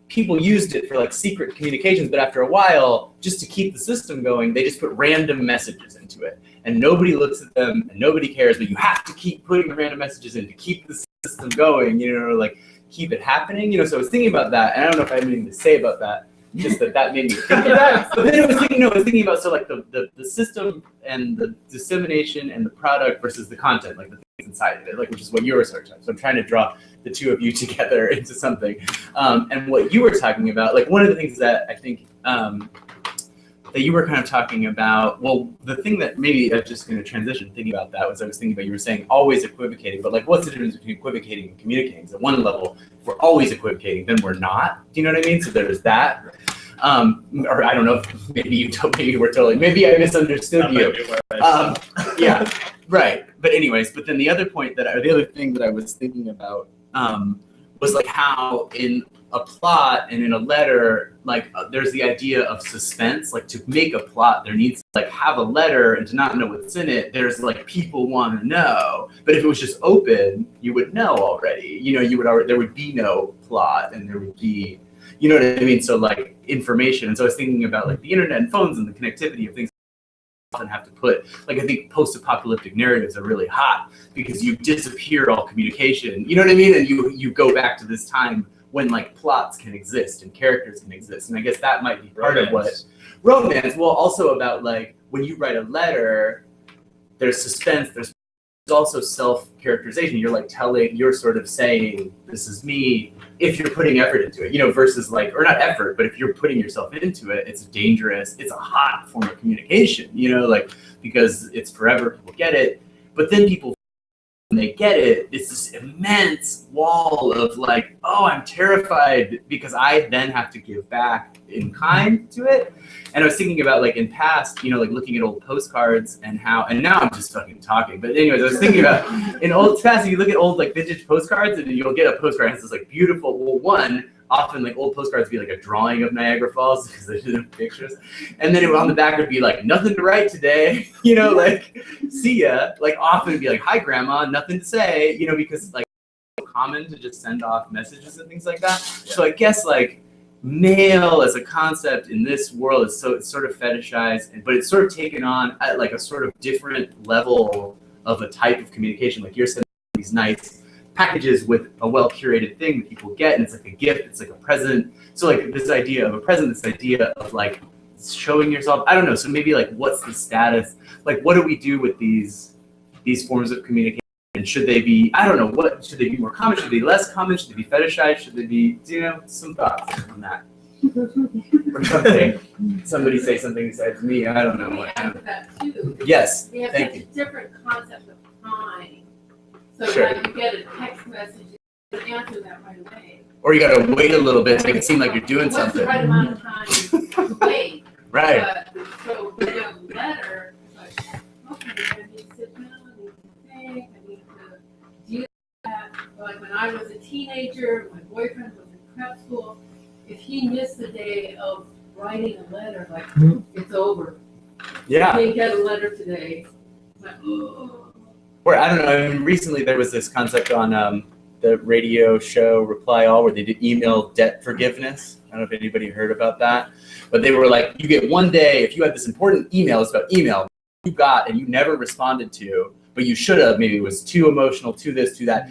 people used it for secret communications, but after a while, just to keep the system going, they just put random messages into it. And nobody looks at them, and nobody cares, but you have to keep putting the random messages in to keep the system going, keep it happening. So I was thinking about that, and I don't know if I have anything to say about that, just that made me think of that. But then I was thinking about the system and the dissemination and the product versus the content, like the things inside of it, which is what you were sort of. So I'm trying to draw the two of you together into something. And what you were talking about, one of the things that I think that you were kind of talking about, well, the thing that maybe I'm just going to transition thinking about that was I was thinking about, you were saying always equivocating, but what's the difference between equivocating and communicating? So at one level, if we're always equivocating, then we're not. Do you know what I mean? So there's that. Or I don't know, if maybe you told me you were totally, maybe I misunderstood you. Yeah, right. But anyways, but then the other point that, or the other thing that I was thinking about was like how in a plot and in a letter, like there's the idea of suspense. Like to make a plot, there needs to like have a letter, and to not know what's in it, there's like people want to know. But if it was just open, you would know already. You know, you would already, there would be no plot, and there would be, you know what I mean? So like information. And so I was thinking about like the internet and phones and the connectivity of things. Often have to put, like, I think post-apocalyptic narratives are really hot because you disappear all communication, you know what I mean? And you go back to this time when like plots can exist and characters can exist. And I guess that might be part of what romance, well, also about like when you write a letter, there's suspense, there's also self-characterization. You're like you're sort of saying, this is me, if you're putting effort into it, you know, versus like, or not effort, but if you're putting yourself into it, it's dangerous. It's a hot form of communication, you know, like, because it's forever, people get it. But then people, when they get it, it's this immense wall of like, oh, I'm terrified because I then have to give back in kind to it. And I was thinking about like in past, you know, like looking at old postcards and how, and now I'm just fucking talking. But anyways, I was thinking about in old past, you look at old like vintage postcards and you'll get a postcard and it's this like beautiful, well, one, often like old postcards would be like a drawing of Niagara Falls because they didn't have pictures. And then on the back would be like, nothing to write today, you know, like, see ya. Like often it'd be like, hi grandma, nothing to say, you know, because like it's so common to just send off messages and things like that. Yeah. So I guess like mail as a concept in this world is so, it's sort of fetishized, but it's sort of taken on at like a sort of different level of a type of communication. Like you're sending these nice packages with a well-curated thing that people get, and it's like a gift, it's like a present. So like this idea of a present, this idea of like showing yourself, I don't know, so maybe like what's the status, like what do we do with these forms of communication? Should they be, I don't know, what should they be more common, should they be less common, should they be fetishized, should they be, you know, some thoughts on that? Or something. Somebody say something besides me, I don't know what. That too. Yes, We have thank such you. a different concept of time. So Sure. like you get a text message, you can answer that right away. Or you gotta wait a little bit to make it seem like you're doing What's the something. right amount of time to wait? Right. But, so with a letter, it's like, okay, I need to sit down, I need to think, I need to do that. Like when I was a teenager, my boyfriend was in prep school, if he missed the day of writing a letter, like, it's over. Yeah. They get a letter today. It's like, oh. Or I don't know, I mean, recently there was this concept on the radio show Reply All where they did email debt forgiveness. I don't know if anybody heard about that, but they were like, you get one day, if you had this important email, it's about email, you got and you never responded to, but you should have, maybe it was too emotional, too this, too that,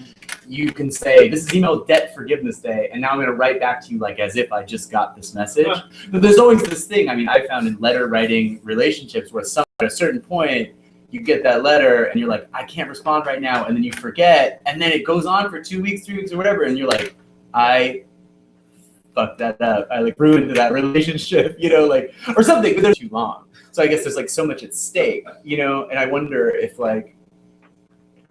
you can say, this is email debt forgiveness day, and now I'm gonna write back to you like as if I just got this message. But there's always this thing, I mean, I found in letter writing relationships where at a certain point, you get that letter and you're like, I can't respond right now, and then you forget, and then it goes on for 2 weeks, 3 weeks, or whatever, and you're like, I fucked that up. I like ruined that relationship, you know, like, or something, but they're too long. So I guess there's like so much at stake, you know, and I wonder if like,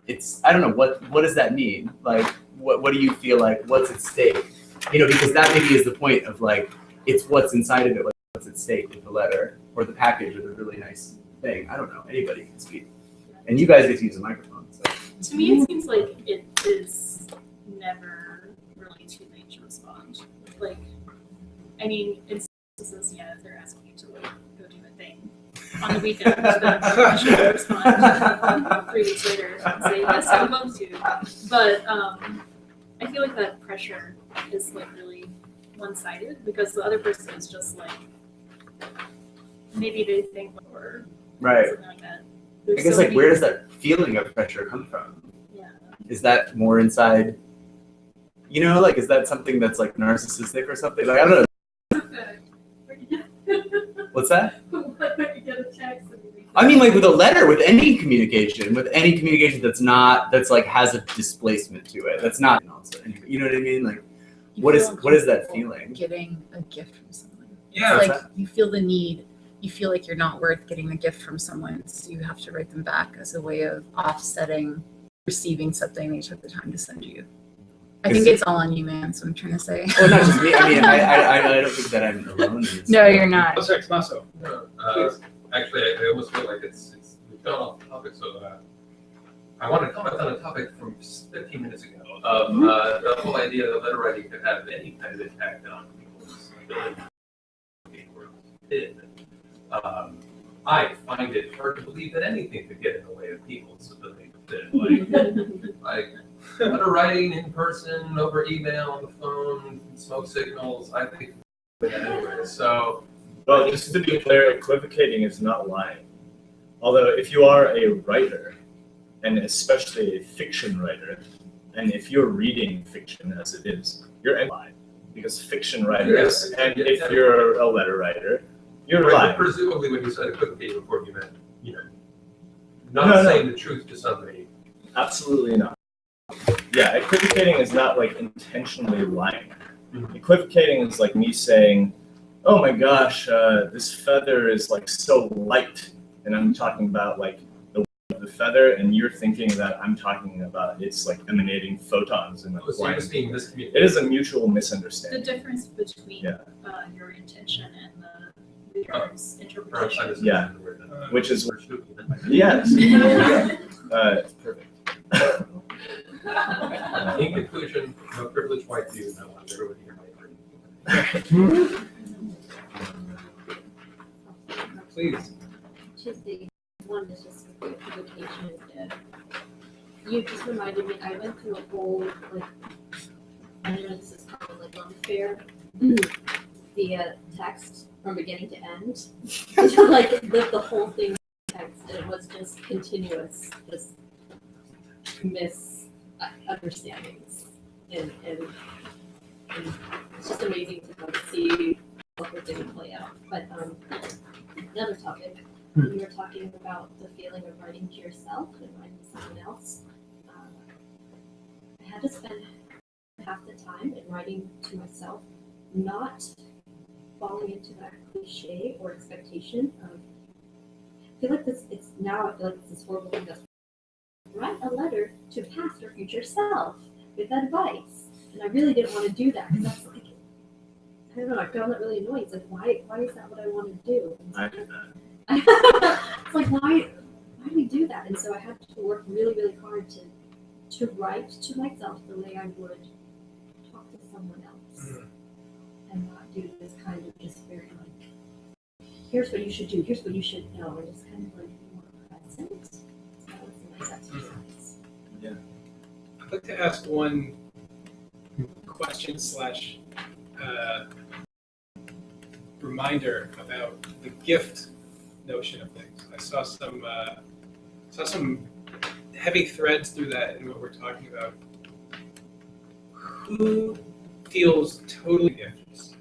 it's, I don't know, what does that mean? Like, what do you feel like, what's at stake? You know, because that maybe is the point of like, it's what's inside of it, like what's at stake with the letter or the package or the really nice thing. I don't know. Anybody can speak. And you guys get to use a microphone. So. To me, it seems like it is never really too late to respond. Like, I mean, in some instances, yeah, if they're asking you to like go do a thing on the weekend, then you should respond 3 weeks later and say, yes, I would love to. But I feel like that pressure is like really one-sided because the other person is just like, maybe they think or right. something like that. I guess like where does that feeling of pressure come from? Yeah. Is that more inside, you know, like is that something that's like narcissistic or something? Like I don't know. What's that? I mean like with a letter, with any communication that's not, that's like has a displacement to it. That's not, you know what I mean? Like what is that feeling? Getting a gift from someone. Yeah. It's like you feel the need. You feel like you're not worth getting a gift from someone, so you have to write them back as a way of offsetting receiving something they took the time to send you. I think it's all on you, man. That's what I'm trying to say. Well, not just me. I mean, I don't think that I'm alone in this. No, you're not. Oh, sorry, Tommaso. No, Please. actually, I almost feel like we've gone off the topic, so I want to comment on a topic from 15 minutes ago of the whole idea that letter writing could have any kind of impact on people's ability to or did. I find it hard to believe that anything could get in the way of people's ability to fit. Like letter writing in person, over email, on the phone, smoke signals. I think anyway. So. Well, just to be clear, equivocating is not lying. Although if you are a writer, and especially a fiction writer, and if you're reading fiction as it is, you're lying. Because fiction writers, Yes, and yeah, if you're a letter writer, you're right, lying. presumably when you said equivocating before, you meant, No, not no. saying the truth to somebody. Absolutely not. Yeah, equivocating is not like intentionally lying. Mhm. Equivocating is like me saying, oh my gosh, this feather is like so light. And I'm talking about like the feather, and you're thinking that I'm talking about it's like emanating photons and So you're just being miscommunicated. it is a mutual The misunderstanding. difference between Yeah. your intention and the reader's Perhaps I interpretation. just Yeah. the word then. Which is Or should we? yes. It's perfect. In conclusion, no privileged white view, and I want everybody here to agree. Please. Tuesday, one is just equivocation. You just reminded me, I went through a whole, like, I don't know, this is called like unfair, the text from beginning to end. To like live the whole thing in text, and it was just continuous, just misunderstandings. And it's just amazing to kind of see what we're going to play out. But another topic, when you were talking about the feeling of writing to yourself and writing to someone else, I had to spend half the time in writing to myself, not falling into that cliche or expectation of, I feel like it's this horrible thing that's write a letter to past or future self with advice. And I really didn't want to do that because that's like, I don't know, I found that really annoying. It's like, why is that what I want to do? I did that. It's like, why do we do that? And so I had to work really, really hard to write to myself the way I would talk to someone else. And not do this kind of just very like, here's what you should do, here's what you should know, and just kind of like be more present. So that was a nice exercise. I'd like to ask one question / reminder about the gift notion of things. I saw some heavy threads through that in what we're talking about. Who feels totally gifts?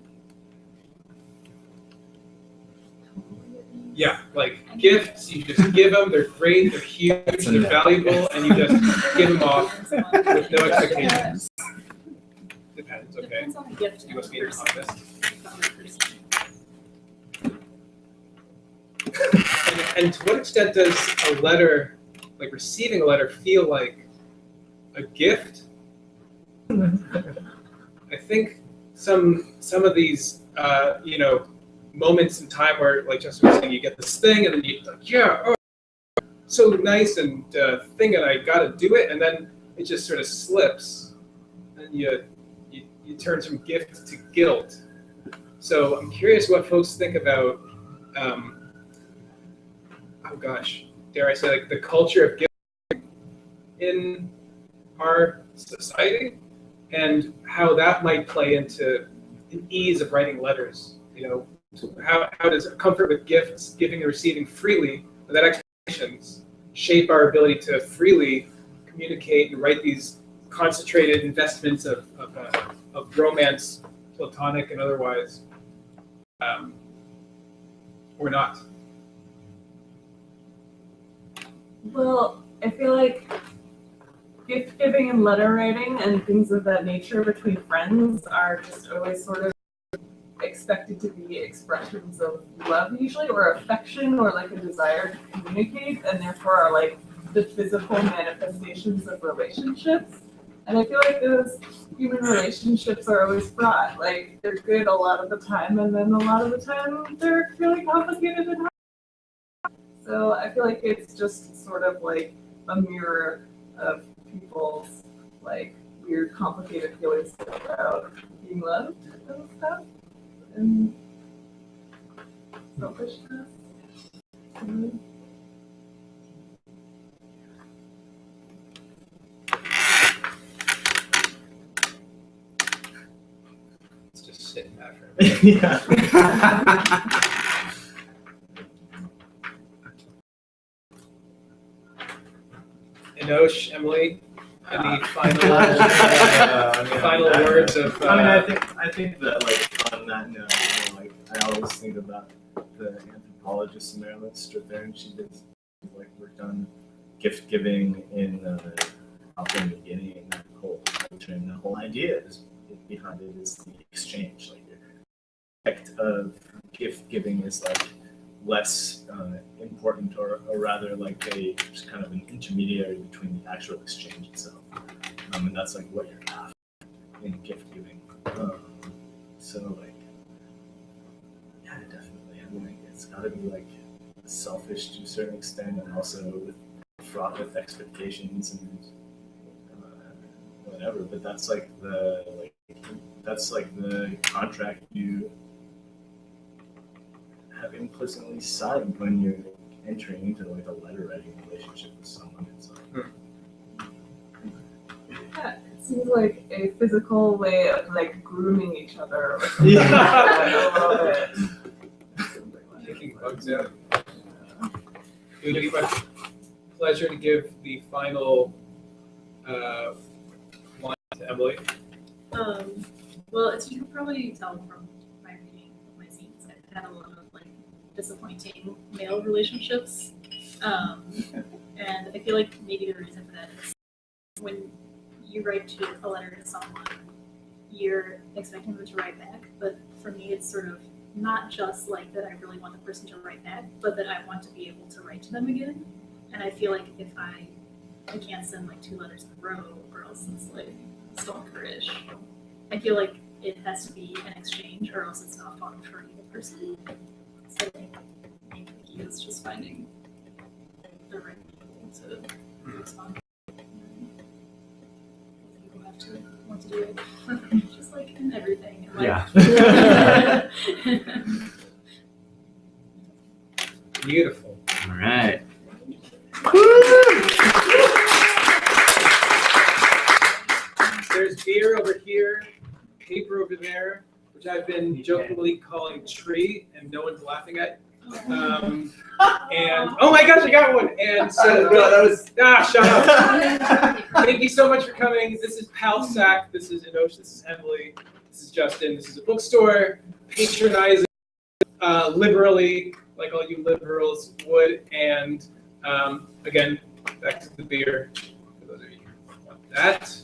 Yeah, like gifts, you just give them, they're great, they're huge, they're valuable, and you just give them off with no expectations. Depends, okay. Depends on the gift. You must be an honest. And to what extent does a letter, like receiving a letter, feel like a gift? I think some of these, moments in time where, like Justin was saying, you get this thing and then you like, yeah, oh, so nice and thing, and I gotta do it, and then it just sort of slips, and you turn from gift to guilt. So I'm curious what folks think about, oh gosh, dare I say, like the culture of guilt in our society, and how that might play into an ease of writing letters. How does comfort with gifts, giving and receiving freely, without expectations, shape our ability to freely communicate and write these concentrated investments of romance, platonic and otherwise, or not? Well, I feel like gift giving and letter writing and things of that nature between friends are just always sort of expected to be expressions of love usually, or affection, or like a desire to communicate, and therefore are like the physical manifestations of relationships. And I feel like those human relationships are always fraught. Like they're good a lot of the time, and then a lot of the time they're really complicated and hard. So I feel like it's just sort of like a mirror of people's like weird, complicated feelings about being loved and stuff, and selfishness. Let's just sit in that for a Yeah. Enosh, Emily, any final final I words of? I think that like on that note, like I always think about the anthropologist Marilyn Strathern. She did like work on gift giving in Oakland beginning, and that whole culture and the whole idea is behind it is the exchange. Like the effect of gift giving is like less important, or rather like a just kind of an intermediary between the actual exchange itself, and that's like what you're after in gift giving. So like, yeah, definitely. I mean, like, it's got to be like selfish to a certain extent, and also fraught with expectations and whatever. But that's like the contract you have implicitly signed when you're entering into like a letter writing relationship with someone. It's like, Yeah, it seems like a physical way of like grooming each other. Or something. Yeah. I love it. Kicking bugs out. It would be my pleasure to give the final line to Emily. Well, as you can probably tell from my reading of my scenes, I've had a lot of like disappointing male relationships, and I feel like maybe the reason for that is when you write a letter to someone, you're expecting them to write back. But for me, it's sort of not just like that I really want the person to write back, but that I want to be able to write to them again. And I feel like if I can't send like 2 letters in a row, or else it's like stalker-ish. I feel like it has to be an exchange, or else it's not fun for either person. So I think maybe the key is just finding the right people to respond. People have to want to do it, just like in everything. In life. Yeah. Beautiful. All right. There's beer over here, paper over there, which I've been jokingly calling tree, and no one's laughing at. And oh my gosh, I got one! And so shut up! Thank you so much for coming. This is Pal-Sac. This is Enosh. This is Emily. This is Justin. This is a bookstore patronizing liberally, like all you liberals would. And again, back to the beer. For those of you who want that.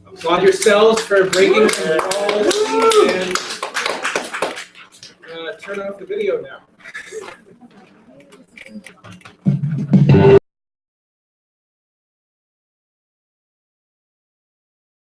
Applaud yourselves for breaking some walls, and turn off the video now.